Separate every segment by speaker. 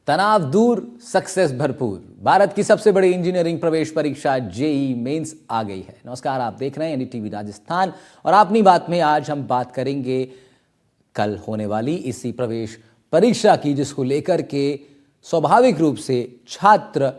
Speaker 1: तनाव दूर, सक्सेस भरपूर। भारत की सबसे बड़ी इंजीनियरिंग प्रवेश परीक्षा जेई मेंस आ गई है। नमस्कार, आप देख रहे हैं एनडीटीवी राजस्थान और अपनी बात में आज हम बात करेंगे कल होने वाली इसी प्रवेश परीक्षा की, जिसको लेकर के स्वाभाविक रूप से छात्र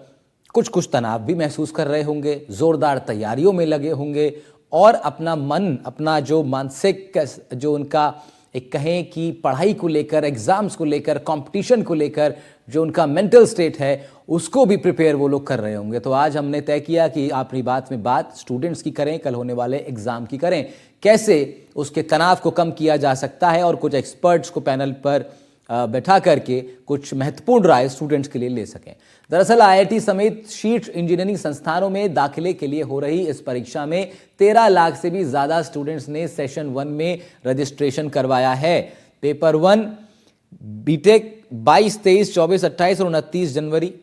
Speaker 1: कुछ तनाव भी महसूस कर रहे होंगे, जोरदार तैयारियों में लगे होंगे और अपना मन, अपना जो मानसिक, जो उनका एक कहें कि पढ़ाई को लेकर, एग्जाम्स को लेकर, कंपटीशन को लेकर जो उनका मेंटल स्टेट है उसको भी प्रिपेयर वो लोग कर रहे होंगे। तो आज हमने तय किया कि अपनी बात में बात स्टूडेंट्स की करें, कल होने वाले एग्जाम की करें, कैसे उसके तनाव को कम किया जा सकता है और कुछ एक्सपर्ट्स को पैनल पर बैठा करके कुछ महत्वपूर्ण राय स्टूडेंट्स के लिए ले सकें। दरअसल आईआईटी समेत शीर्ष इंजीनियरिंग संस्थानों में दाखिले के लिए हो रही इस परीक्षा में 13 लाख से भी ज्यादा स्टूडेंट्स ने सेशन 1 में रजिस्ट्रेशन करवाया है। पेपर 1 बीटेक 22, 23, 24, 28 और 29 जनवरी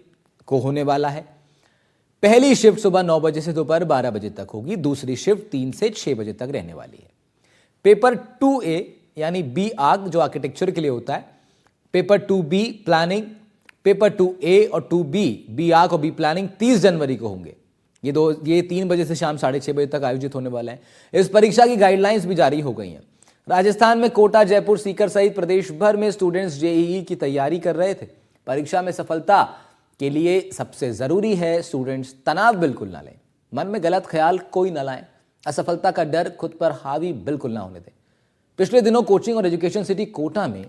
Speaker 1: को होने वाला है। पहली शिफ्ट सुबह 9 बजे से दोपहर 12 बजे तक होगी, दूसरी शिफ्ट 3 से 6 बजे तक रहने वाली है। पेपर 2A यानी बी आर्क जो आर्किटेक्चर के लिए होता है, paper 2B planning, paper 2A और 2B बी आर्क और बी प्लानिंग 30 जनवरी को होंगे। ये 3 बजे से शाम 6:30 बजे तक आयोजित होने वाला है। इस परीक्षा की गाइडलाइंस भी जारी हो गई हैं। राजस्थान में कोटा, जयपुर, सीकर सहित प्रदेश भर में स्टूडेंट्स जेईई की तैयारी कर रहे थे। परीक्षा में सफलता के लिए सबसे जरूरी है स्टूडेंट्स तनाव बिल्कुल ना लें, मन में गलत ख्याल कोई ना लाएं, असफलता का डर खुद पर हावी बिल्कुल ना होने दें। पिछले दिनों कोचिंग और एजुकेशन सिटी कोटा में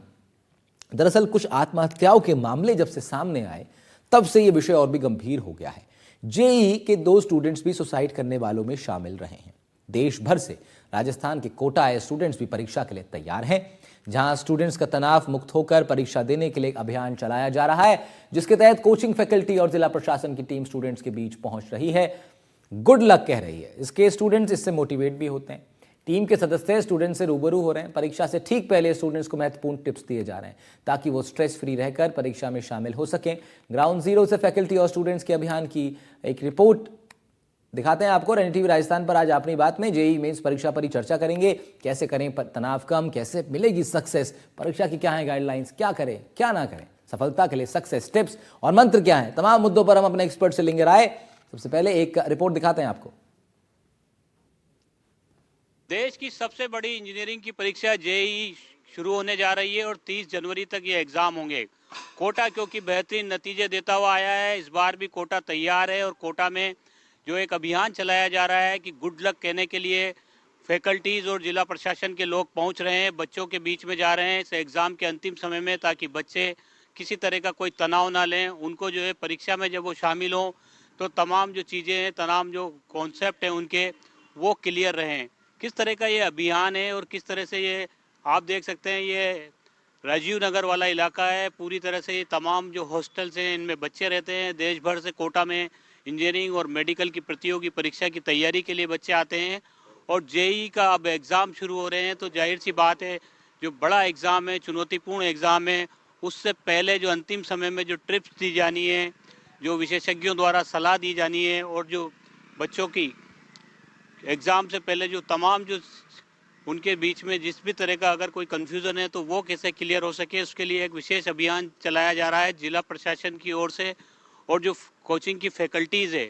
Speaker 1: दरअसल कुछ आत्महत्याओं के मामले जब से सामने आए, तब से यह विषय और भी गंभीर हो गया है। जेईई के 2 स्टूडेंट्स भी सुसाइड करने वालों में शामिल रहे हैं। देश भर से राजस्थान के कोटा आए स्टूडेंट्स भी परीक्षा के लिए तैयार हैं, जहां स्टूडेंट्स का तनाव मुक्त होकर परीक्षा देने के लिए अभियान चलाया जा रहा है, जिसके तहत कोचिंग फैकल्टी और जिला प्रशासन की टीम स्टूडेंट्स के बीच पहुंच रही है, गुड लक कह रही है। इसके स्टूडेंट्स इससे मोटिवेट भी होते हैं। टीम के सदस्य स्टूडेंट्स से रूबरू हो रहे हैं। परीक्षा से ठीक पहले स्टूडेंट्स को महत्वपूर्ण टिप्स दिए जा रहे हैं ताकि वो स्ट्रेस फ्री रहकर परीक्षा में शामिल हो सकें। ग्राउंड जीरो से फैकल्टी और स्टूडेंट्स के अभियान की एक रिपोर्ट दिखाते हैं आपको एनडीटीवी राजस्थान पर। आज अपनी बात में जेईई मेंस परीक्षा पर ही चर्चा करेंगे। कैसे करें तनाव कम, कैसे मिलेगी सक्सेस, परीक्षा की क्या है गाइडलाइंस, क्या करें क्या ना करें, सफलता के लिए सक्सेस टिप्स और मंत्र क्या है, तमाम मुद्दों पर हम अपने एक्सपर्ट से लेंगे राय। सबसे पहले एक रिपोर्ट दिखाते हैं आपको।
Speaker 2: देश की सबसे बड़ी इंजीनियरिंग की परीक्षा जेईई शुरू होने जा रही है और 30 जनवरी तक ये एग्जाम होंगे। कोटा क्योंकि बेहतरीन नतीजे देता हुआ आया है, इस बार भी कोटा तैयार है और कोटा में जो एक अभियान चलाया जा रहा है कि गुड लक कहने के लिए फैकल्टीज और जिला प्रशासन के लोग पहुंच रहे हैं, बच्चों के बीच में जा रहे हैं इस एग्ज़ाम के अंतिम समय में, ताकि बच्चे किसी तरह का कोई तनाव ना लें। उनको जो है परीक्षा में जब वो शामिल हों तो तमाम जो चीज़ें हैं, तमाम जो कॉन्सेप्ट हैं उनके, वो क्लियर रहें। किस तरह का ये अभियान है और किस तरह से ये आप देख सकते हैं, ये राजीव नगर वाला इलाका है। पूरी तरह से ये तमाम जो हॉस्टल्स हैं इनमें बच्चे रहते हैं। देश भर से कोटा में इंजीनियरिंग और मेडिकल की प्रतियोगी परीक्षा की तैयारी के लिए बच्चे आते हैं और जेईई का अब एग्ज़ाम शुरू हो रहे हैं, तो जाहिर सी बात है जो बड़ा एग्ज़ाम है, चुनौतीपूर्ण एग्ज़ाम है, उससे पहले जो अंतिम समय में जो ट्रिप्स दी जानी है, जो विशेषज्ञों द्वारा सलाह दी जानी है और जो बच्चों की एग्ज़ाम से पहले जो तमाम जो उनके बीच में जिस भी तरह का अगर कोई कन्फ्यूज़न है तो वो कैसे क्लियर हो सके, उसके लिए एक विशेष अभियान चलाया जा रहा है जिला प्रशासन की ओर से। और जो कोचिंग की फैकल्टीज़ है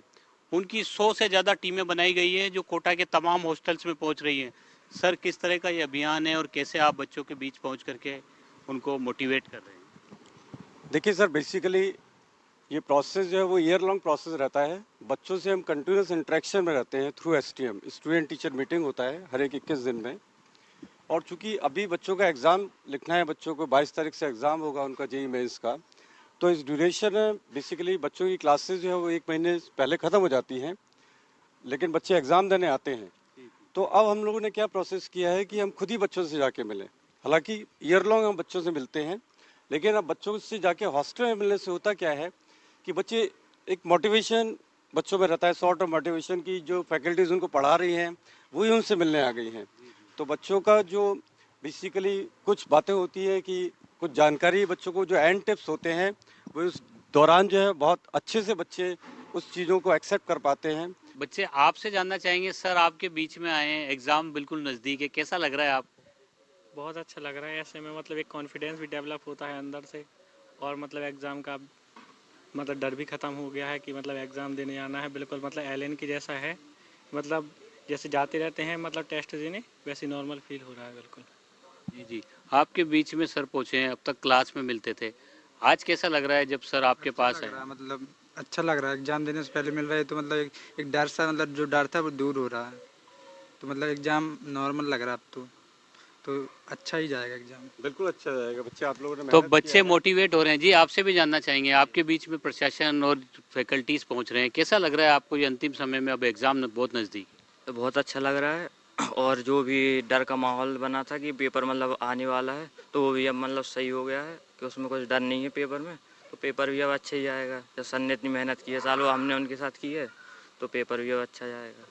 Speaker 2: उनकी 100 से ज़्यादा टीमें बनाई गई हैं जो कोटा के तमाम हॉस्टल्स में पहुंच रही हैं। सर, किस तरह का ये अभियान है और कैसे आप बच्चों के बीच पहुंच करके उनको मोटिवेट कर रहे हैं?
Speaker 3: देखिए सर, बेसिकली ये प्रोसेस जो है वो ईयर लॉन्ग प्रोसेस रहता है। बच्चों से हम कंटिन्यूस इंटरेक्शन में रहते हैं through STM, student teacher meeting होता है हर एक 21 दिन में। और चूंकि अभी बच्चों का एग्ज़ाम लिखना है, बच्चों को 22 तारीख से एग्ज़ाम होगा उनका जेईई मेंस का, तो इस ड्यूरेशन में बेसिकली बच्चों की क्लासेस जो है वो 1 महीने पहले ख़त्म हो जाती हैं, लेकिन बच्चे एग्ज़ाम देने आते हैं। तो अब हम लोगों ने क्या प्रोसेस किया है कि हम खुद ही बच्चों से जाके मिलें। हालांकि ईयर लॉन्ग हम बच्चों से मिलते हैं, लेकिन अब बच्चों से जाके हॉस्टल में मिलने से होता क्या है कि बच्चे एक मोटिवेशन बच्चों में रहता है, सॉर्ट ऑफ मोटिवेशन की जो फैकल्टीज़ उनको पढ़ा रही हैं वही उनसे मिलने आ गई हैं। तो बच्चों का जो बेसिकली कुछ बातें होती है कि कुछ जानकारी बच्चों को जो एंड टिप्स होते हैं वो उस दौरान जो है बहुत अच्छे से बच्चे उस चीज़ों को एक्सेप्ट कर पाते हैं।
Speaker 2: बच्चे आपसे जानना चाहेंगे, सर आपके बीच में आए हैं, एग्ज़ाम बिल्कुल नज़दीक है, कैसा लग रहा है आपको?
Speaker 4: बहुत अच्छा लग रहा है। ऐसे में मतलब एक कॉन्फिडेंस भी डेवलप होता है अंदर से और मतलब एग्ज़ाम का मतलब डर भी ख़त्म हो गया है कि मतलब एग्ज़ाम देने आना है, बिल्कुल मतलब एलियन की जैसा है। मतलब जैसे जाते रहते हैं मतलब टेस्ट देने, वैसे नॉर्मल फील हो रहा है बिल्कुल।
Speaker 2: जी जी। आपके बीच में सर पहुंचे हैं, अब तक क्लास में मिलते थे, आज कैसा लग रहा है जब सर आपके
Speaker 5: अच्छा
Speaker 2: पास
Speaker 5: लग
Speaker 2: आए?
Speaker 5: रहा है, मतलब अच्छा लग रहा है। एग्ज़ाम देने से पहले मिल रहे हैं तो मतलब एक डर सा, मतलब जो डर था वो दूर हो रहा है। तो मतलब एग्ज़ाम नॉर्मल लग रहा है अब तो अच्छा ही जाएगा एग्ज़ाम।
Speaker 3: बिल्कुल अच्छा जाएगा। बच्चे आप लोगों ने
Speaker 2: तो
Speaker 3: मेहनत किया
Speaker 2: बच्चे
Speaker 3: है।
Speaker 2: मोटिवेट हो रहे हैं जी। आपसे भी जानना चाहेंगे, आपके बीच में प्रशासन और फैकल्टीज पहुंच रहे हैं, कैसा लग रहा है आपको ये अंतिम समय में, अब एग्जाम बहुत नजदीक है?
Speaker 6: तो बहुत अच्छा लग रहा है। और जो भी डर का माहौल बना था कि पेपर मतलब आने वाला है, तो वो भी अब मतलब सही हो गया है कि उसमें कुछ डर नहीं है पेपर में। तो पेपर भी अब अच्छा ही जाएगा। जब सर ने इतनी मेहनत की है, सालों हमने उनके साथ की है, तो पेपर भी अब अच्छा जाएगा।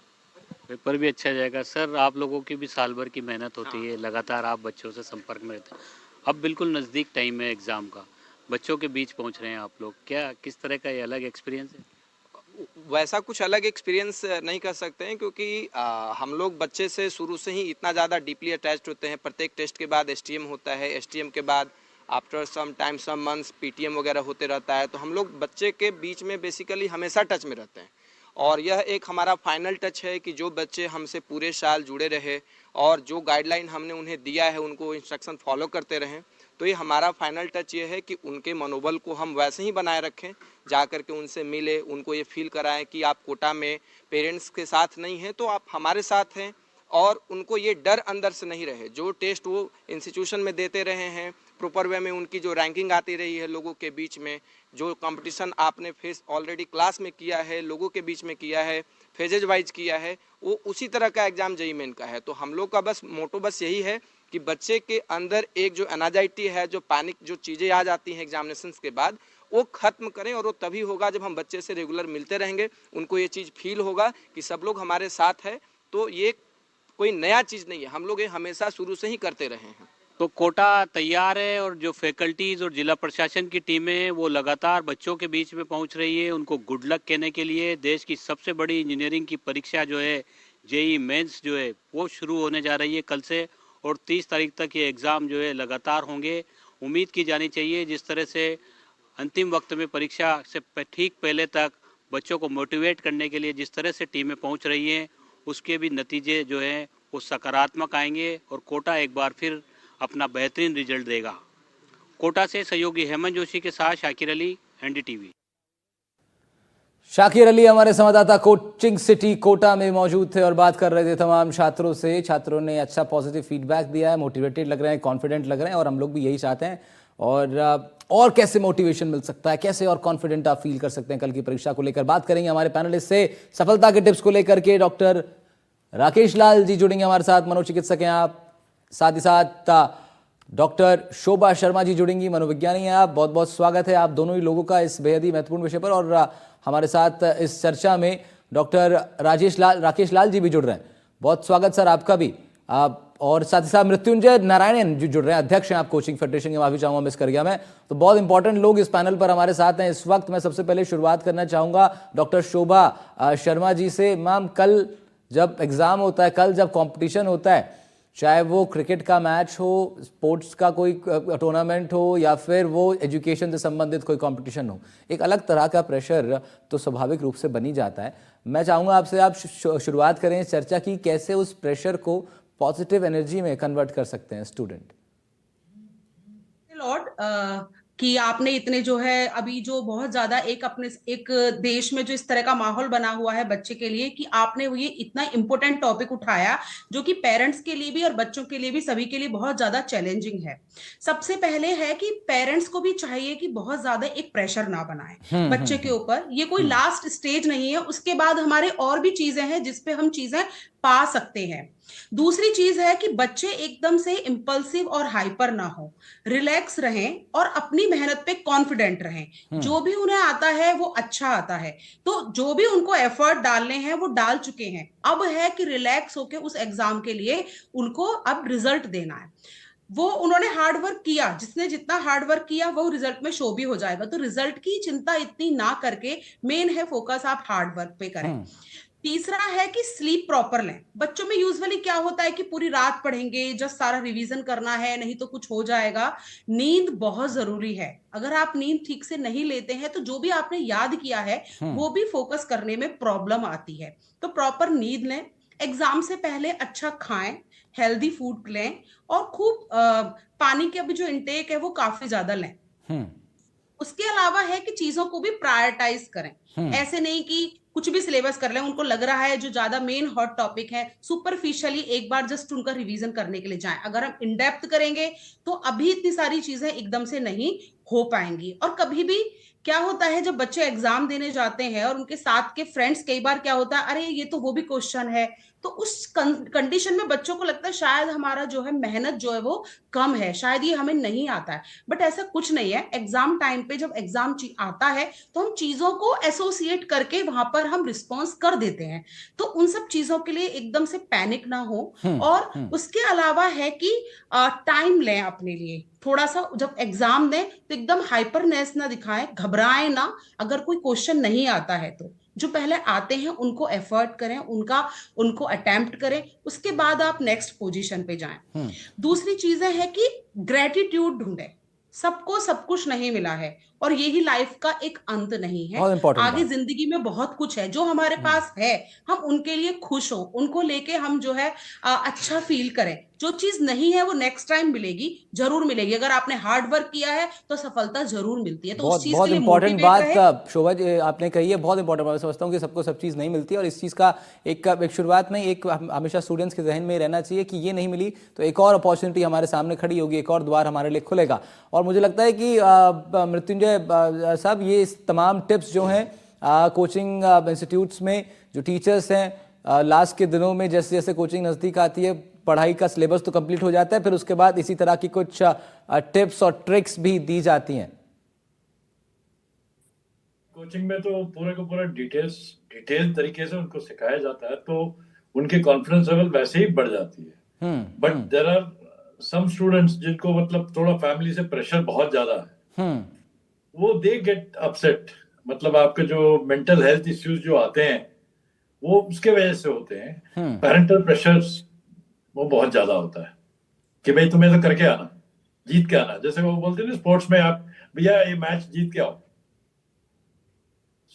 Speaker 2: पेपर भी अच्छा जाएगा। सर आप लोगों की भी साल भर की मेहनत होती है, लगातार आप बच्चों से संपर्क में रहते हैं, अब बिल्कुल नज़दीक टाइम है एग्ज़ाम का, बच्चों के बीच पहुंच रहे हैं आप लोग, क्या किस तरह का ये अलग एक्सपीरियंस है?
Speaker 7: वैसा कुछ अलग एक्सपीरियंस नहीं कर सकते हैं, क्योंकि हम लोग बच्चे से शुरू से ही इतना ज़्यादा डीपली अटैच्ड होते हैं। प्रत्येक टेस्ट के बाद एसटीएम होता है, एसटीएम के बाद after some time some months PTM वगैरह होते रहता है। तो हम लोग बच्चे के बीच में बेसिकली हमेशा टच में रहते हैं। और यह एक हमारा फाइनल टच है कि जो बच्चे हमसे पूरे साल जुड़े रहे और जो गाइडलाइन हमने उन्हें दिया है उनको इंस्ट्रक्शन फॉलो करते रहें। तो ये हमारा फाइनल टच ये है कि उनके मनोबल को हम वैसे ही बनाए रखें, जा कर के उनसे मिले, उनको ये फील कराएं कि आप कोटा में पेरेंट्स के साथ नहीं हैं तो आप हमारे साथ हैं। और उनको ये डर अंदर से नहीं रहे। जो टेस्ट वो इंस्टीट्यूशन में देते रहे हैं, प्रॉपर वे में उनकी जो रैंकिंग आती रही है लोगों के बीच में, जो कंपटीशन आपने फेस ऑलरेडी क्लास में किया है, लोगों के बीच में किया है, फेजेज वाइज किया है, वो उसी तरह का एग्जाम जेईई मेन का है। तो हम लोग का बस मोटो बस यही है कि बच्चे के अंदर एक जो एनाजाइटी है, जो पैनिक जो चीज़ें आ जाती हैं एग्जामिनेशन के बाद, वो खत्म करें। और वो तभी होगा जब हम बच्चे से रेगुलर मिलते रहेंगे, उनको ये चीज़ फील होगा कि सब लोग हमारे साथ है। तो ये कोई नया चीज़ नहीं है, हम लोग ये हमेशा शुरू से ही करते रहे हैं।
Speaker 2: तो कोटा तैयार है और जो फैकल्टीज और जिला प्रशासन की टीमें वो लगातार बच्चों के बीच में पहुंच रही है, उनको गुड लक कहने के लिए। देश की सबसे बड़ी इंजीनियरिंग की परीक्षा जो है जेई मेंस जो है वो शुरू होने जा रही है कल से, और 30 तारीख तक ये एग्ज़ाम जो है लगातार होंगे। उम्मीद की जानी चाहिए जिस तरह से अंतिम वक्त में परीक्षा से ठीक पहले तक बच्चों को मोटिवेट करने के लिए जिस तरह से टीमें पहुंच रही हैं, उसके भी नतीजे जो हैं वो सकारात्मक आएंगे और कोटा एक बार फिर अपना बेहतरीन रिजल्ट देगा। कोटा से सहयोगी हेमंत जोशी के साथ शाकिर अली, एनडीटीवी।
Speaker 1: शाकिर अली हमारे संवाददाता कोचिंग सिटी कोटा में मौजूद थे और बात कर रहे थे तमाम छात्रों से। छात्रों ने अच्छा पॉजिटिव फीडबैक दिया है, मोटिवेटेड लग रहे हैं, कॉन्फिडेंट लग रहे हैं, और हम लोग भी यही चाहते हैं। और कैसे मोटिवेशन मिल सकता है, कैसे और कॉन्फिडेंट आप फील कर सकते हैं कल की परीक्षा को लेकर, बात करेंगे हमारे पैनलिस्ट से। सफलता के टिप्स को लेकर के डॉक्टर राकेश लाल जी जुड़ेंगे हमारे साथ, मनोचिकित्सक हैं आप। साथ ही साथ डॉक्टर शोभा शर्मा जी जुड़ेंगी, मनोविज्ञानी हैं आप। बहुत बहुत स्वागत है आप दोनों ही लोगों का इस बेहद ही महत्वपूर्ण विषय पर। और हमारे साथ इस चर्चा में डॉक्टर राकेश लाल जी भी जुड़ रहे हैं। बहुत स्वागत सर आपका भी। और साथ ही साथ मृत्युंजय नारायणन जी जुड़ रहे हैं, अध्यक्ष हैं आप कोचिंग फेडरेशन के। माफी चाहूंगा मिस कर गया मैं। तो बहुत इंपॉर्टेंट लोग इस पैनल पर हमारे साथ हैं इस वक्त। मैं सबसे पहले शुरुआत करना चाहूंगा डॉक्टर शोभा शर्मा जी से। मैम, कल जब एग्जाम होता है, कल जब कॉम्पिटिशन होता है, चाहे वो क्रिकेट का मैच हो, स्पोर्ट्स का कोई टूर्नामेंट हो, या फिर वो एजुकेशन से संबंधित कोई कंपटीशन हो, एक अलग तरह का प्रेशर तो स्वाभाविक रूप से बनी जाता है। मैं चाहूँगा आपसे आप शुरुआत करें इस चर्चा की, कैसे उस प्रेशर को पॉजिटिव एनर्जी में कन्वर्ट कर सकते हैं स्टूडेंट।
Speaker 8: लॉर्ड कि आपने इतने जो है अभी जो बहुत ज्यादा एक देश में जो इस तरह का माहौल बना हुआ है बच्चे के लिए, कि आपने ये इतना इंपॉर्टेंट टॉपिक उठाया जो कि पेरेंट्स के लिए भी और बच्चों के लिए भी, सभी के लिए बहुत ज्यादा चैलेंजिंग है। सबसे पहले है कि पेरेंट्स को भी चाहिए कि बहुत ज्यादा एक प्रेशर ना बनाए बच्चे के ऊपर। ये कोई लास्ट स्टेज नहीं है, उसके बाद हमारे और भी चीजें हैं जिसपे हम चीजें पा सकते हैं। दूसरी चीज है कि बच्चे एकदम से इंपल्सिव और हाइपर ना हो, रिलैक्स रहें और अपनी मेहनत पे कॉन्फिडेंट रहें। जो भी उन्हें आता है वो अच्छा आता है, तो जो भी उनको एफर्ट डालने हैं वो डाल चुके हैं। अब है कि रिलैक्स होके उस एग्जाम के लिए उनको अब रिजल्ट देना है। वो उन्होंने हार्ड वर्क किया, जिसने जितना हार्ड वर्क किया वो रिजल्ट में शो भी हो जाएगा। तो रिजल्ट की चिंता इतनी ना करके मेन है फोकस आप हार्ड वर्क पे करें। तीसरा है कि स्लीप प्रॉपर लें। बच्चों में यूजुअली क्या होता है कि पूरी रात पढ़ेंगे, जस्ट सारा रिवीजन करना है, नहीं तो कुछ हो जाएगा। नींद बहुत जरूरी है। अगर आप नींद ठीक से नहीं लेते हैं तो जो भी आपने याद किया है वो भी फोकस करने में प्रॉब्लम आती है। तो प्रॉपर नींद लें, एग्जाम से पहले अच्छा खाएं, हेल्दी फूड लें, और खूब पानी का भी जो इंटेक है वो काफी ज्यादा लें।
Speaker 1: हम्म
Speaker 8: उसके अलावा है कि चीजों को भी प्रायोरिटाइज करें। ऐसे नहीं कि कुछ भी सिलेबस कर लें, उनको लग रहा है जो ज्यादा मेन हॉट टॉपिक है सुपरफिशियली एक बार जस्ट उनका रिवीजन करने के लिए जाएं। अगर हम इन डेप्थ करेंगे तो अभी इतनी सारी चीजें एकदम से नहीं हो पाएंगी। और कभी भी क्या होता है जब बच्चे एग्जाम देने जाते हैं और उनके साथ के फ्रेंड्स, कई बार क्या होता है, अरे ये तो वो भी क्वेश्चन है, तो उस कंडीशन में बच्चों को लगता है शायद हमारा जो है मेहनत जो है वो कम है, शायद ये हमें नहीं आता है। बट ऐसा कुछ नहीं है। एग्जाम टाइम पे जब एग्जाम आता है तो हम चीजों को एसोसिएट करके वहां पर हम रिस्पॉन्स कर देते हैं। तो उन सब चीजों के लिए एकदम से पैनिक ना हो। और उसके अलावा है कि टाइम लें अपने लिए थोड़ा सा। जब एग्जाम दें तो एकदम हाइपरनेस ना दिखाएं, घबराएं ना। अगर कोई क्वेश्चन नहीं आता है तो जो पहले आते हैं उनको एफर्ट करें, उनको अटेम्प्ट करें, उसके बाद आप नेक्स्ट पोजीशन पे जाएं। दूसरी चीजें है कि ग्रेटिट्यूड ढूंढें। सबको सब कुछ नहीं मिला है और यही लाइफ का एक अंत नहीं है।
Speaker 1: बहुत इंपॉर्टेंट
Speaker 8: आगे
Speaker 1: बात।
Speaker 8: जिंदगी में बहुत कुछ है जो हमारे पास है, हम उनके लिए खुश हो, उनको लेके हम जो है अच्छा फील करें। जो चीज नहीं है वो नेक्स्ट टाइम मिलेगी, जरूर मिलेगी। अगर आपने हार्ड वर्क किया है तो सफलता जरूर मिलती है। तो उस
Speaker 1: बहुत
Speaker 8: चीज
Speaker 1: बहुत
Speaker 8: के लिए
Speaker 1: इंपॉर्टेंट
Speaker 8: मोटिवेट
Speaker 1: बात
Speaker 8: रहे।
Speaker 1: शोभा जी आपने कही है, बहुत इंपॉर्टेंट बात। मैं समझता हूँ कि सबको सब चीज़ नहीं मिलती, और इस चीज़ का एक शुरुआत में एक हमेशा स्टूडेंट्स के जहन में रहना चाहिए कि ये नहीं मिली तो एक और अपॉर्चुनिटी हमारे सामने खड़ी होगी, एक और द्वार हमारे लिए खुलेगा। और मुझे लगता है कि मृत्युंजय साहब, ये तमाम टिप्स जो हैं कोचिंग इंस्टीट्यूट्स में जो टीचर्स हैं लास्ट के दिनों में जैसे जैसे कोचिंग नज़दीक आती है, पढ़ाई का सिलेबस तो कंप्लीट हो जाता है, फिर उसके बाद इसी तरह की कुछ टिप्स और ट्रिक्स भी दी जाती हैं।
Speaker 9: कोचिंग में तो पूरे को पूरा डिटेल तरीके से उनको सिखाया जाता है, तो उनकी कॉन्फिडेंस लेवल वैसे ही बढ़ जाती है। But there are some students जिनको मतलब थोड़ा फैमिली से प्रेशर बहुत ज्यादा है, वो दे गेट अपसेट। मतलब आपके जो मेंटल हेल्थ इश्यूज जो आते हैं वो उसके वजह से होते हैं। पेरेंटल प्रेशर्स वो बहुत ज्यादा होता है कि भाई तुम्हें तो करके आना, जीत के आना। जैसे वो बोलते हैं ना स्पोर्ट्स में, आप भैया ये मैच जीत के आओ।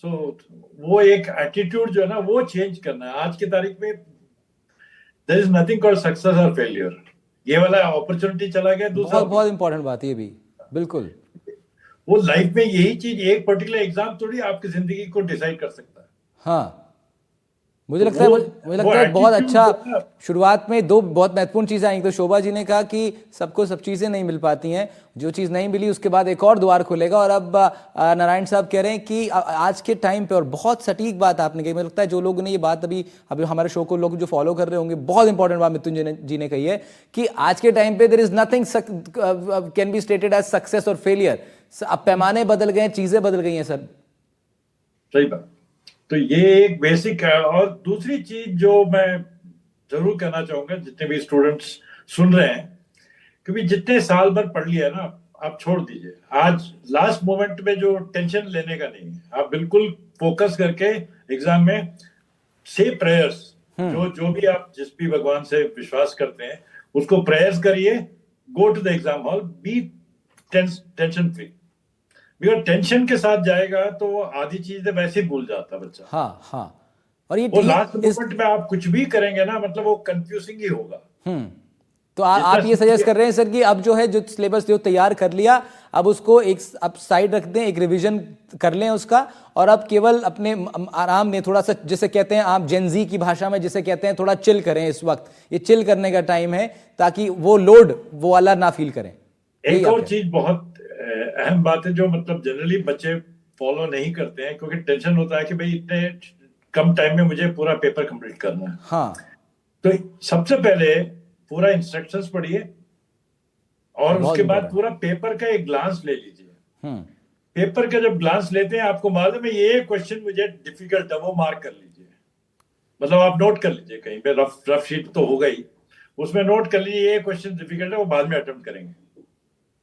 Speaker 9: सो वो एक एटीट्यूड जो है ना वो चेंज करना है। आज की तारीख में there is nothing called success और फेलियर। ये वाला अपॉर्चुनिटी चला गया। दूसरा
Speaker 1: बहुत इंपॉर्टेंट बात है ये भी, बिल्कुल।
Speaker 9: वो लाइफ में यही चीज, एक पर्टिकुलर एग्जाम थोड़ी आपकी जिंदगी को डिसाइड कर सकता है।
Speaker 1: हाँ, मुझे लगता है बहुत अच्छा। शुरुआत में दो बहुत महत्वपूर्ण चीज़ें आई। तो शोभा जी ने कहा कि सबको सब चीज़ें नहीं मिल पाती हैं, जो चीज़ नहीं मिली उसके बाद एक और द्वार खुलेगा। और अब नारायण साहब कह रहे हैं कि आज के टाइम पे, और बहुत सटीक बात आपने कही, मुझे लगता है जो लोगों ने ये बात अभी हमारे शो को लोग जो फॉलो कर रहे होंगे, बहुत इंपॉर्टेंट बात मृत्युंजय जी ने कही है कि आज के टाइम पे there is nothing can be stated as success और फेलियर। अब पैमाने बदल गए, चीज़ें बदल गई हैं सर।
Speaker 9: सही बात। तो ये एक बेसिक है। और दूसरी चीज जो मैं जरूर कहना चाहूंगा जितने भी स्टूडेंट्स सुन रहे हैं, क्योंकि जितने साल भर पढ़ लिया ना आप छोड़ दीजिए। आज लास्ट मोमेंट में जो टेंशन लेने का नहीं है, आप बिल्कुल फोकस करके एग्जाम में से प्रेयर्स, जो भी आप जिस भी भगवान से विश्वास करते हैं उसको प्रेयर्स करिए। Go to the exam hall, be tension free. Because tension के साथ जाएगा तो आधी चीजें वैसे ही भूल जाता बच्चा।
Speaker 1: हाँ। और ये
Speaker 9: लास्ट मोमेंट में आप कुछ भी करेंगे ना, मतलब वो कंफ्यूजिंग ही होगा।
Speaker 1: तो आप ये सजेस्ट कर रहे हैं सर कि अब जो है जो सिलेबस जो तैयार कर लिया, अब उसको अब साइड रख दें, एक रिवीजन कर लें उसका, और अब केवल अपने आराम में थोड़ा सा, जिसे कहते हैं आप जेनजी की भाषा में जिसे कहते हैं, थोड़ा चिल करें। इस वक्त ये चिल करने का टाइम है ताकि वो लोड वो वाला ना फील करें।
Speaker 9: एक और चीज बहुत अहम बात है जो मतलब जनरली बच्चे फॉलो नहीं करते हैं, क्योंकि टेंशन होता है कि भाई इतने कम टाइम में मुझे पूरा पेपर कंप्लीट करना है।
Speaker 1: हाँ।
Speaker 9: तो सबसे पहले पूरा इंस्ट्रक्शंस पढ़िए और उसके बाद पूरा पेपर का एक ग्लांस ले लीजिए। पेपर का जब ग्लांस लेते हैं आपको मालूम है ये क्वेश्चन मुझे डिफिकल्ट है, वो मार्क कर लीजिए। मतलब आप नोट कर लीजिए कहीं पे, रफ शीट तो होगा ही, उसमें नोट कर लीजिए ये क्वेश्चन डिफिकल्ट है, वो बाद में अटेम्प्ट करेंगे।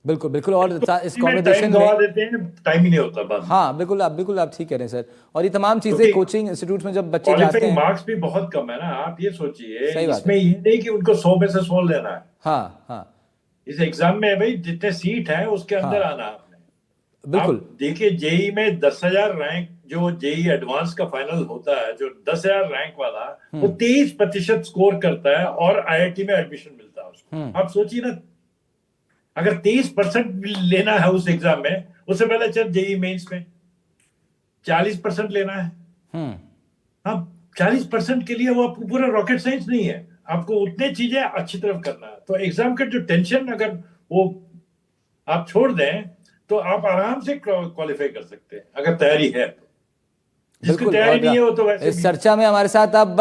Speaker 1: बिल्कुल बिल्कुल। और इस
Speaker 9: टाइम
Speaker 1: कॉम्बिनेशन
Speaker 9: गवा
Speaker 1: में
Speaker 9: देते हैं, टाइम ही नहीं होता बाद में।
Speaker 1: हाँ बिल्कुल आप ठीक कह रहे हैं सर। और ये तमाम चीज़ें
Speaker 9: क्योंकि
Speaker 1: कोचिंग इंस्टीट्यूट में जब बच्चे जाते
Speaker 9: क्वालिफाइंग
Speaker 1: हैं,
Speaker 9: मार्क्स भी बहुत कम है ना, आप ये सोचिए,
Speaker 1: सही बात
Speaker 9: इसमें
Speaker 1: है।
Speaker 9: ये नहीं कि उनको 100 में से 100 लेना है।
Speaker 1: हाँ
Speaker 9: इस एग्जाम में भाई जितने सीट है उसके अंदर
Speaker 1: हाँ
Speaker 9: आना है आपने। आप
Speaker 1: बिल्कुल।
Speaker 9: देखिए जेई में 10,000 रैंक, जो जेई एडवांस का फाइनल होता है, जो 10,000 रैंक वाला, वो 23% स्कोर करता है और आईआईटी में एडमिशन मिलता है उसको। आप सोचिए ना, अगर 23% लेना है उस एग्जाम में, उससे पहले चल जेई मेंस में 40% लेना है। हाँ, 40% के लिए वो आपको पूरा रॉकेट साइंस नहीं है, आपको उतने चीजें अच्छी तरह करना है। तो एग्जाम का जो टेंशन अगर वो आप छोड़ दें तो आप आराम से क्वालिफाई कर सकते हैं, अगर तैयारी है तो। जिसकी
Speaker 1: बिल्कुल।
Speaker 9: तैयारी
Speaker 1: और
Speaker 9: नहीं है वो तो वैसे
Speaker 1: इस
Speaker 9: भी।
Speaker 1: चर्चा में हमारे साथ अब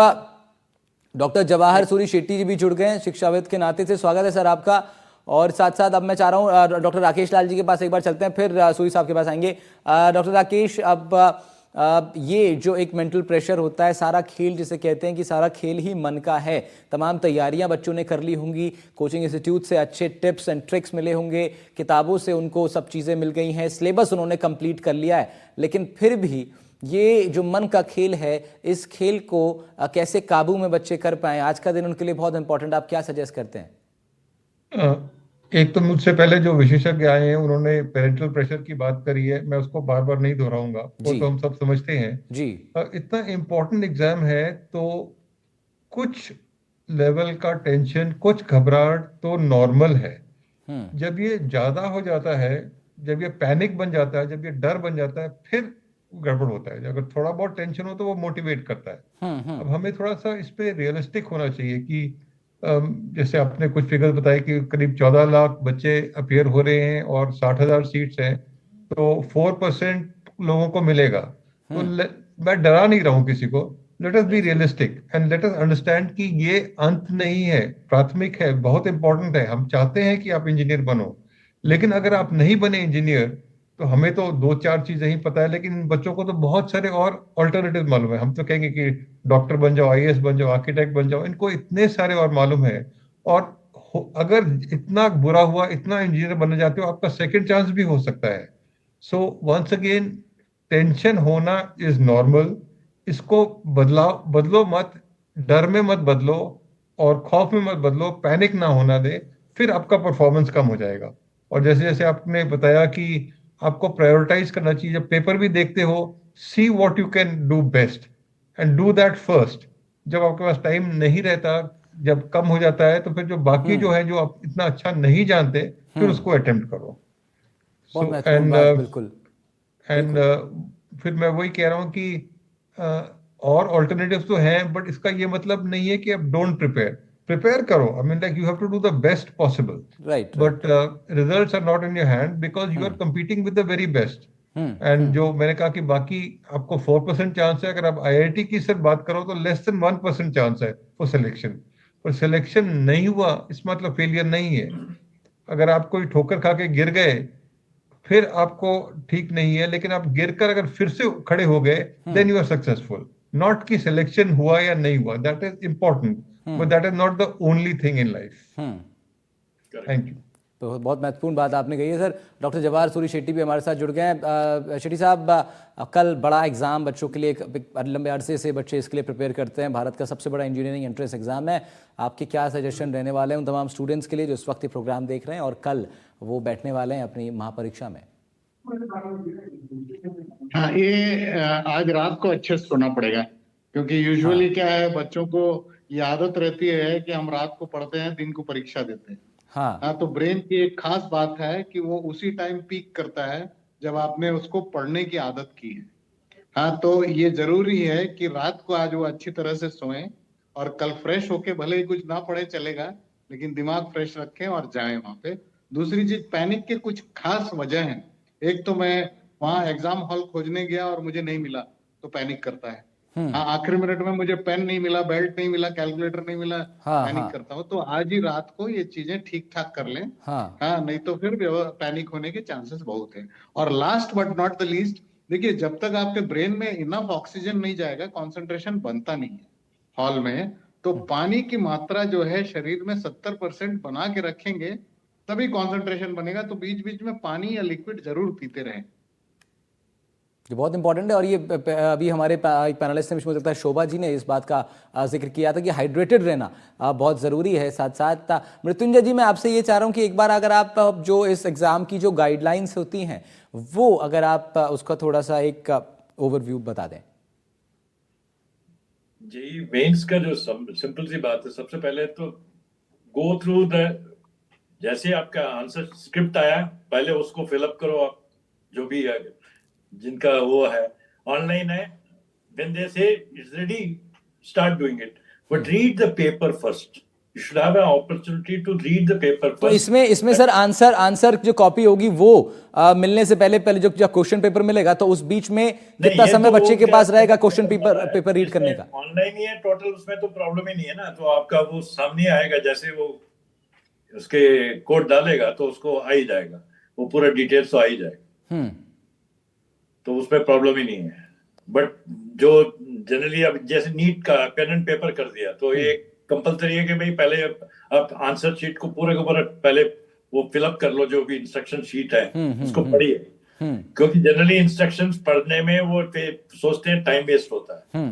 Speaker 1: डॉक्टर जवाहर सूरी शेट्टी जी भी जुड़ गए हैं, शिक्षाविद के नाते से स्वागत है सर आपका। और साथ साथ अब मैं चाह रहा हूँ डॉक्टर राकेश लाल जी के पास एक बार चलते हैं, फिर सूरी साहब के पास आएंगे। डॉक्टर राकेश, अब ये जो एक मेंटल प्रेशर होता है, सारा खेल जिसे कहते हैं कि सारा खेल ही मन का है, तमाम तैयारियां बच्चों ने कर ली होंगी, कोचिंग इंस्टीट्यूट से अच्छे टिप्स एंड ट्रिक्स मिले होंगे, किताबों से उनको सब चीज़ें मिल गई हैं, सिलेबस उन्होंने कंप्लीट कर लिया है, लेकिन फिर भी ये जो मन का खेल है, इस खेल को कैसे काबू में बच्चे कर पाएं, आज का दिन उनके लिए बहुत इंपॉर्टेंट, आप क्या सजेस्ट करते हैं?
Speaker 10: एक तो मुझसे पहले जो विशेषज्ञ आए हैं उन्होंने पेरेंटल प्रेशर की बात करी है, मैं उसको बार बार नहीं दोहराऊंगा, वो
Speaker 1: जी
Speaker 10: तो हम सब समझते हैं।
Speaker 1: जी
Speaker 10: इतना इम्पोर्टेंट एग्जाम है तो कुछ लेवल का टेंशन, कुछ घबराहट तो नॉर्मल है। जब ये ज्यादा हो जाता है, जब ये पैनिक बन जाता है, जब ये डर बन जाता है, फिर गड़बड़ होता है। अगर थोड़ा बहुत टेंशन हो तो वो मोटिवेट करता है। अब हमें थोड़ा सा इस पे रियलिस्टिक होना चाहिए कि जैसे आपने कुछ फिगर बताए कि करीब 14 लाख बच्चे अपियर हो रहे हैं और 60,000 सीट्स हैं, तो 4% लोगों को मिलेगा। तो मैं डरा नहीं रहा हूँ किसी को। Let us be realistic and let us understand कि ये अंत नहीं है, प्राथमिक है, बहुत इंपॉर्टेंट है। हम चाहते हैं कि आप इंजीनियर बनो, लेकिन अगर आप नहीं बने इंजीनियर तो हमें तो 2-4 चीजें ही पता है, लेकिन इन बच्चों को तो बहुत सारे और ऑल्टरनेटिव मालूम है। हम तो कहेंगे कि डॉक्टर बन जाओ, आईएएस बन जाओ, आर्किटेक्ट बन जाओ, इनको इतने सारे और मालूम है। और अगर इतना बुरा हुआ, इतना इंजीनियर बनने जाते हो, आपका सेकंड चांस भी हो सकता है। सो वंस अगेन, टेंशन होना इज नॉर्मल। इसको बदलो मत, डर में मत बदलो और खौफ में मत बदलो, पैनिक ना होना दे, फिर आपका परफॉर्मेंस कम हो जाएगा। और जैसे जैसे आपने बताया कि आपको प्रायोरिटाइज करना चाहिए, जब पेपर भी देखते हो, see what you can do best and do that first. जब आपके पास टाइम नहीं रहता, जब कम हो जाता है, तो फिर जो बाकी जो है, जो आप इतना अच्छा नहीं जानते, फिर उसको अटेम्प्ट करो।
Speaker 1: बहुत
Speaker 10: सो
Speaker 1: महत्वपूर्ण
Speaker 10: एंड
Speaker 1: बात। बिल्कुल
Speaker 10: एंड फिर मैं वही कह रहा हूँ कि और ऑल्टरनेटिव्स तो हैं, बट इसका ये मतलब नहीं है कि आप डोंट प्रिपेयर करो। I mean like you have to do the best possible,
Speaker 1: right
Speaker 10: but results are not in your hand because you are competing with the very best. And जो मैंने कहा कि बाकी आपको 4% चांस है, अगर आप आईआईटी की सिर्फ बात करो तो लेस देन 1% चांस है फॉर सिलेक्शन। पर सिलेक्शन नहीं हुआ इस मतलब फेलियर नहीं है। अगर आप कोई ठोकर खा के गिर गए, फिर आपको ठीक नहीं है, लेकिन आप गिरकर अगर फिर से खड़े हो गए, then you are successful. Not कि सिलेक्शन हुआ या नहीं हुआ, that is important, but that is not the only thing in life. Thank you.
Speaker 1: तो बहुत महत्वपूर्ण बात आपने कही है सर। डॉक्टर जवाहर सूरी शेट्टी भी हमारे साथ जुड़ गए हैं। शेट्टी साहब, कल बड़ा एग्जाम बच्चों के लिए, एक लंबे अरसे से बच्चे इसके लिए प्रिपेयर करते हैं, भारत का सबसे बड़ा इंजीनियरिंग एंट्रेंस एग्जाम है। आपके क्या सजेशन रहने वाले हैं उन तमाम स्टूडेंट्स के लिए जो इस वक्त ये प्रोग्राम देख रहे हैं और कल वो बैठने वाले हैं अपनी महापरीक्षा में?
Speaker 11: हाँ, ये आज रात को अच्छे से सोना पड़ेगा, क्योंकि यूजुअली क्या है, बच्चों को ये आदत रहती है कि हम रात को पढ़ते हैं, दिन को परीक्षा देते हैं। हाँ, तो ब्रेन की एक खास बात है कि वो उसी टाइम पीक करता है जब आपने उसको पढ़ने की आदत की है। हाँ, तो ये जरूरी है कि रात को आज वो अच्छी तरह से सोएं और कल फ्रेश होके, भले ही कुछ ना पढ़े चलेगा, लेकिन दिमाग फ्रेश रखें और जाएं वहां पे। दूसरी चीज, पैनिक के कुछ खास वजह हैं। एक तो मैं वहां एग्जाम हॉल खोजने गया और मुझे नहीं मिला तो पैनिक करता है। हाँ, आखिरी मिनट में मुझे पेन नहीं मिला, बेल्ट नहीं मिला, कैलकुलेटर नहीं मिला, पैनिक करता हूँ। तो आज ही रात को ये चीजें ठीक ठाक कर लें। हाँ, नहीं तो फिर पैनिक होने के चांसेस बहुत हैं। और last but not the least, देखिए, जब तक आपके ब्रेन में इनफ ऑक्सीजन नहीं जाएगा, कंसंट्रेशन बनता नहीं है हॉल में। तो पानी की मात्रा जो है शरीर में 70% बना के रखेंगे, तभी कंसंट्रेशन बनेगा। तो बीच बीच में पानी या लिक्विड जरूर पीते रहें।
Speaker 1: ये बहुत इंपॉर्टेंट है। और ये अभी हमारे एक पैनलिस्ट ने, मुझे लगता है शोभा जी ने इस बात का जिक्र किया था कि हाइड्रेटेड रहना बहुत ज़रूरी है। साथ साथ मृत्युंजय जी, मैं आपसे ये चाह रहा हूँ कि एक बार अगर आप जो इस एग्ज़ाम की जो गाइडलाइंस होती हैं वो अगर आप उसका थोड़ा सा एक ओवरव्यू बता दें।
Speaker 9: जी, मेंस का जो सिंपल सी बात है, सबसे पहले तो गो थ्रू द, जैसे आपका आंसर स्क्रिप्ट आया पहले उसको फिलअप करो आप, जो भी है जिनका वो है ऑनलाइन है, when they say it's ready, start doing it, but read the paper first. You should have an opportunity to read the paper first.
Speaker 1: तो इसमें सर आंसर जो कॉपी होगी वो मिलने से पहले जो क्वेश्चन पेपर मिलेगा तो उस बीच में कितना समय
Speaker 9: तो
Speaker 1: बच्चे के पास रहेगा क्वेश्चन पेपर रीड करने का?
Speaker 9: ऑनलाइन ही है टोटल, उसमें तो प्रॉब्लम ही नहीं है ना। तो आपका वो सामने आएगा, जैसे वो उसके कोड डालेगा तो उसको आ ही जाएगा, वो पूरा डिटेल्स तो आ ही जाएगा, तो उसमें प्रॉब्लम ही नहीं है। बट जो जनरली अब जैसे नीट का पेन एंड पेपर कर दिया तो ये कंपलसरी है कि भाई पहले आप आंसर शीट को पूरे को पूरा पहले वो फिलअप कर लो, जो भी इंस्ट्रक्शन शीट है उसको पढ़िए, क्योंकि जनरली इंस्ट्रक्शंस पढ़ने में वो सोचते हैं टाइम वेस्ट होता है,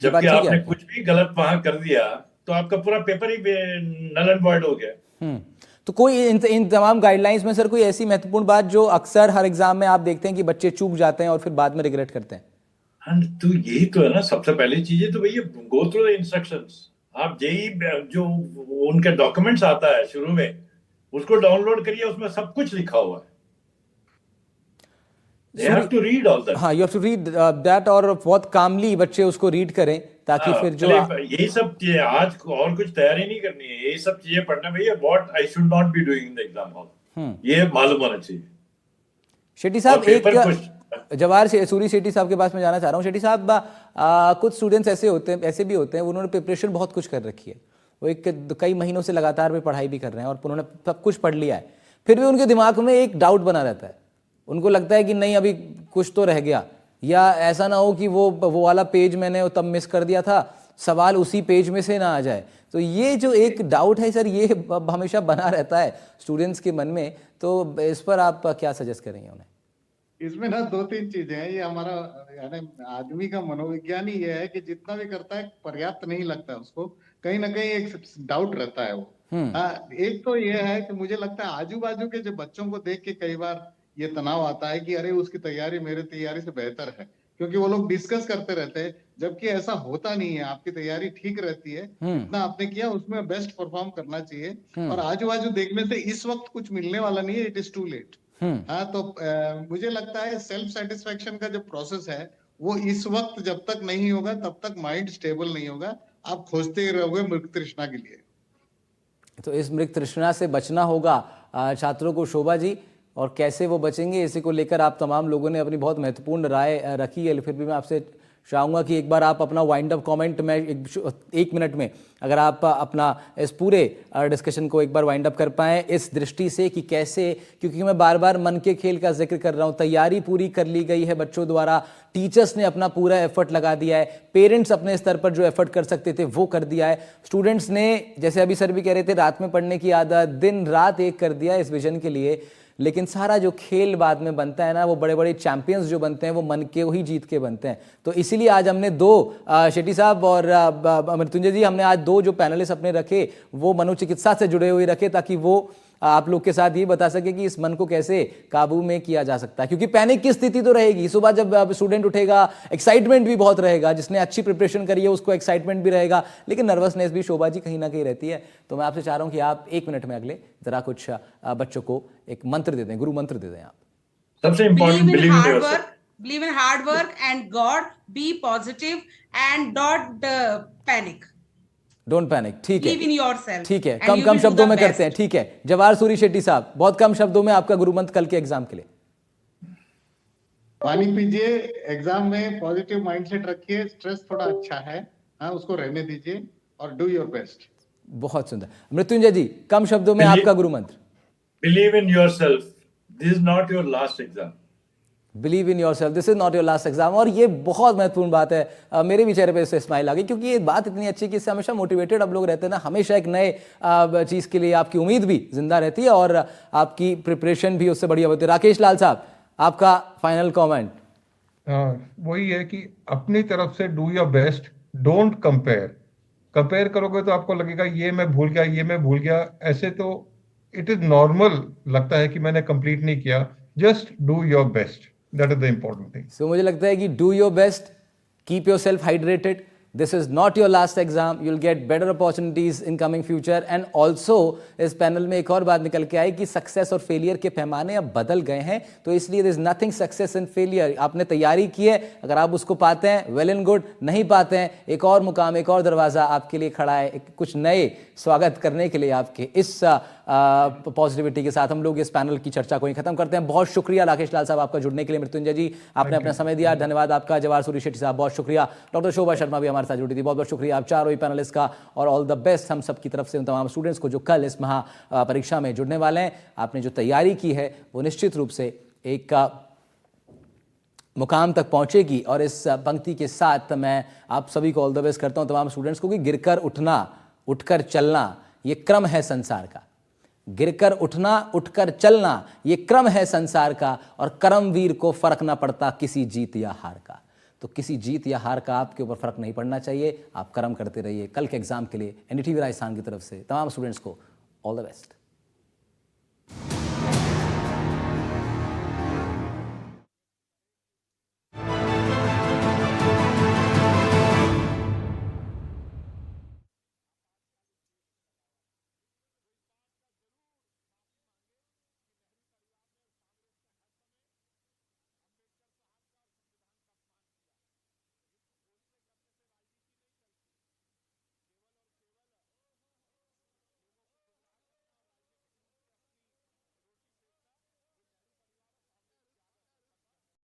Speaker 9: जबकि आपने कुछ भी गलत वहां कर दिया तो आपका पूरा पेपर ही नल एंड वॉइड हो गया।
Speaker 1: तो कोई इन तमाम गाइडलाइंस में सर कोई ऐसी महत्वपूर्ण बात जो अक्सर हर एग्जाम में आप देखते हैं कि बच्चे चूक जाते हैं और फिर बाद में रिग्रेट करते हैं?
Speaker 9: हाँ, तो यही तो है ना सबसे पहली चीज है, तो भैया गो थ्रू द इंस्ट्रक्शंस। आप जेई जो उनके डॉक्यूमेंट्स आता है शुरू में उसको डाउनलोड करिए, उसमें सब कुछ लिखा हुआ है। They have to read all that.
Speaker 1: हाँ, you have to read that, और बहुत कामली बच्चे उसको रीड करें ताकि फिर जो
Speaker 9: यही सब चीजें आज और कुछ तैयारी नहीं करनी है, यही सब चीजें पढ़ना भैया, what I should not be doing in the exam hall, ये मालूम होना चाहिए।
Speaker 1: शेट्टी साहब, एक जवाहर सूरी शेट्टी साहब के पास मैं जाना चाह रहा हूँ। शेट्टी साहब, कुछ स्टूडेंट्स ऐसे भी होते हैं उन्होंने प्रिपरेशन बहुत कुछ कर रखी है, वो कई महीनों से लगातार में पढ़ाई भी कर रहे हैं और उन्होंने सब कुछ पढ़ लिया है, फिर भी उनके दिमाग में एक डाउट बना रहता है। उनको लगता है कि नहीं अभी कुछ तो रह गया, या ऐसा ना हो कि वो वाला पेज मैंने तब मिस कर दिया था, सवाल उसी पेज में से ना आ जाए। तो ये जो एक डाउट है सर, ये हमेशा बना रहता है स्टूडेंट्स के मन में, तो इस पर आप क्या सजेस्ट करेंगे उन्हें?
Speaker 11: इसमें ना 2-3 चीजें हैं। ये हमारा यानी आदमी का मनोविज्ञान ही ये है कि जितना भी करता है पर्याप्त नहीं लगता है उसको, कहीं ना कहीं एक डाउट रहता है वो। एक तो ये है कि मुझे लगता है आजू बाजू के जो बच्चों को देख के कई बार ये तनाव आता है कि अरे उसकी तैयारी मेरी तैयारी से बेहतर है, क्योंकि वो लोग डिस्कस करते रहते हैं, जबकि ऐसा होता नहीं है। आपकी तैयारी ठीक रहती है, जितना आपने किया उसमें बेस्ट परफॉर्म करना चाहिए, और आजू बाजू देखने से इस वक्त कुछ मिलने वाला नहीं है, इट इज टू लेट। हाँ, तो मुझे लगता है सेल्फ सेटिस्फेक्शन का जो प्रोसेस है वो इस वक्त जब तक नहीं होगा तब तक माइंड स्टेबल नहीं होगा, आप खोजते ही रहोगे मृग तृष्णा के लिए।
Speaker 1: तो इस मृग तृष्णा से बचना होगा छात्रों को, शोभा जी, और कैसे वो बचेंगे इसी को लेकर आप तमाम लोगों ने अपनी बहुत महत्वपूर्ण राय रखी है। फिर भी मैं आपसे चाहूँगा कि एक बार आप अपना वाइंड अप कमेंट में एक मिनट में अगर आप अपना इस पूरे डिस्कशन को एक बार वाइंड अप कर पाएँ, इस दृष्टि से कि कैसे, क्योंकि मैं बार बार मन के खेल का जिक्र कर रहा हूँ, तैयारी पूरी कर ली गई है बच्चों द्वारा, टीचर्स ने अपना पूरा एफर्ट लगा दिया है, पेरेंट्स अपने स्तर पर जो एफर्ट कर सकते थे वो कर दिया है, स्टूडेंट्स ने जैसे अभी सर भी कह रहे थे रात में पढ़ने की आदत, दिन रात एक कर दिया इस विजन के लिए। लेकिन सारा जो खेल बाद में बनता है ना, वो बड़े बड़े चैंपियंस जो बनते हैं वो मन के ही जीत के बनते हैं। तो इसीलिए आज हमने दो, शेट्टी साहब और मृत्युंजय जी, हमने आज दो जो पैनलिस्ट अपने रखे वो मनोचिकित्सा से जुड़े हुए रखे, ताकि वो आप लोग के साथ ये बता सके कि इस मन को कैसे काबू में किया जा सकता है। क्योंकि पैनिक की स्थिति तो रहेगी, सुबह जब स्टूडेंट उठेगा एक्साइटमेंट भी बहुत रहेगा, जिसने अच्छी प्रिपरेशन करी है उसको एक्साइटमेंट भी रहेगा, लेकिन नर्वसनेस भी शोभा जी कहीं ना कहीं रहती है। तो मैं आपसे चाह रहा हूं कि आप एक मिनट में अगले जरा कुछ बच्चों को एक मंत्र दे दें, गुरु मंत्र दे दें आप।
Speaker 9: सबसे important,
Speaker 8: believe in hard work and God, be positive and don't panic.
Speaker 1: Don't panic, ठीक है,
Speaker 8: Believe in yourself,
Speaker 1: ठीक है, कम शब्दों में करते हैं, ठीक है। जवाहर सूरी शेट्टी साहब, बहुत कम शब्दों में आपका गुरु मंत्र कल के एग्जाम के लिए।
Speaker 11: पानी पीजिए, एग्जाम में पॉजिटिव माइंडसेट रखिए, स्ट्रेस थोड़ा अच्छा है, हाँ उसको रहने दीजिए, और डू योर बेस्ट।
Speaker 1: बहुत सुंदर। मृत्युंजय जी, कम शब्दों में आपका गुरु मंत्र।
Speaker 9: Believe in yourself, this is not your last exam.
Speaker 1: Believe in your self, this is not your last exam. और ये बहुत महत्वपूर्ण बात है, मेरे भी चेहरे पे इससे स्माइल आ गई, क्योंकि ये बात इतनी अच्छी कि इससे हमेशा मोटिवेटेड अब लोग रहते हैं ना, हमेशा एक नए चीज़ के लिए आपकी उम्मीद भी जिंदा रहती है और आपकी प्रिपरेशन भी उससे बढ़िया होती है। राकेश लाल साहब, आपका फाइनल कॉमेंट।
Speaker 10: वही है कि अपनी तरफ से do your best, don't compare करोगे तो आपको लगेगा ये मैं भूल गया, ये मैं भूल गया, ऐसे तो इट इज नॉर्मल लगता है कि मैंने कंप्लीट नहीं किया। Just do your best, that is the important thing.
Speaker 1: So मुझे लगता है कि do your best, keep yourself hydrated, this is not your last exam, you will get better opportunities in coming future. And also इस panel में एक और बात निकल के आई कि सक्सेस और फेलियर के पैमाने अब बदल गए हैं, तो इसलिए this nothing success and failure. आपने तैयारी की है, अगर आप उसको पाते हैं वेल एंड गुड, नहीं पाते हैं एक और मुकाम, एक और दरवाज़ा आपके लिए खड़ा है, कुछ नए स्वागत करने के लिए आपके। इस पॉजिटिविटी के साथ हम लोग इस पैनल की चर्चा को ही खत्म करते हैं। बहुत शुक्रिया राकेश लाल साहब आपका जुड़ने के लिए। मृत्युंजय जी, आपने अपना समय दिया, धन्यवाद आपका। जवाहर सूरी शेट्टी साहब बहुत शुक्रिया। डॉक्टर शोभा शर्मा भी हमारे साथ जुड़ी थी, बहुत बहुत शुक्रिया आप चारों ही पैनलिस्ट का। और ऑल द बेस्ट हम सब की तरफ से उन तमाम स्टूडेंट्स को जो कल इस महा परीक्षा में जुड़ने वाले हैं। आपने जो तैयारी की है वो निश्चित रूप से एक मुकाम तक पहुंचेगी। और इस पंक्ति के साथ मैं आप सभी को ऑल द बेस्ट करता हूं, तमाम स्टूडेंट्स को, कि गिरकर उठना, उठकर चलना, ये क्रम है संसार का। गिरकर उठना, उठकर चलना, ये क्रम है संसार का। और कर्मवीर को फर्क ना पड़ता किसी जीत या हार का। तो किसी जीत या हार का आपके ऊपर फर्क नहीं पड़ना चाहिए, आप कर्म करते रहिए। कल के एग्जाम के लिए एनडीटीवी राजस्थान की तरफ से तमाम स्टूडेंट्स को ऑल द बेस्ट।